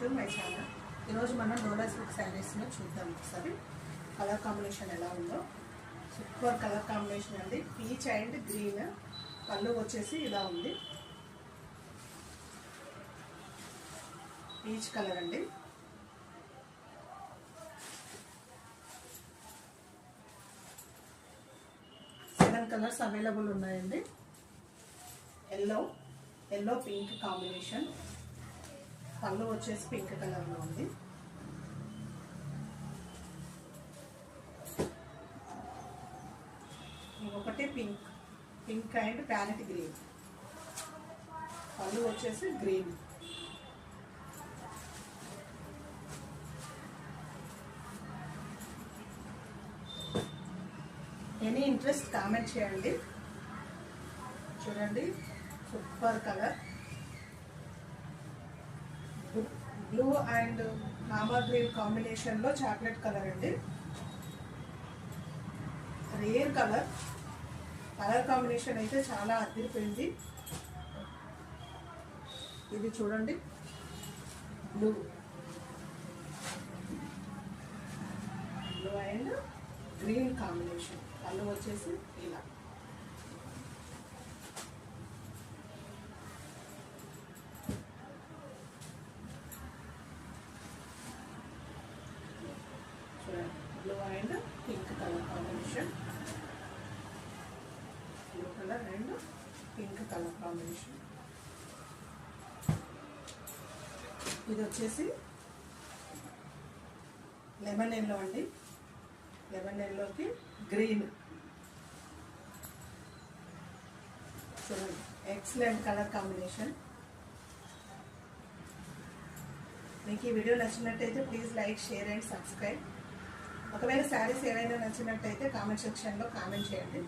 To my channel. ఈరోజు మనం డోలా silk శారీస్లో చూద్దాం. ఒకసారి కలర్ కాంబినేషన్ ఎలా ఉందో. సూపర్ కలర్ కాంబినేషన్ అండి. Peach and green. పళ్ళు వచ్చేసి ఇలా ఉంది, పీచ్ కలర్ అండి. సెవెన్ కలర్స్ అవైలబుల్ ఉన్నాయండి. Yellow pink combination. పళ్ళు వచ్చేసి పింక్ కలర్లో ఉంది. ఇంకొకటి పింక్ అండ్ ప్యారెట్ గ్రీన్. పళ్ళు వచ్చేసి గ్రీన్. ఎనీ ఇంట్రెస్ట్ కామెంట్ చేయండి. చూడండి, super colour. Blue and Nama green కాంబినేషన్లో చాక్లెట్ కలర్ అండి. రేర్ కలర్ కాంబినేషన్ అయితే చాలా అదిరిపోయింది. ఇది చూడండి, బ్లూ అండ్ గ్రీన్ కాంబినేషన్. పళ్ళు వచ్చేసి ఇలా. Blue and pink colour combination. Blue colour and pink colour combination. ఇది వచ్చేసి లెమన్ ఎల్లో అండి. లెమన్ ఎల్లోకి గ్రీన్. చూడండి, ఎక్సలెంట్ కలర్ కాంబినేషన్. మీకు ఈ వీడియో నచ్చినట్టయితే please like, share and subscribe. ఒకవేళ శారీస్ ఏవైనా నచ్చినట్టయితే కామెంట్ సెక్షన్లో కామెంట్ చేయండి.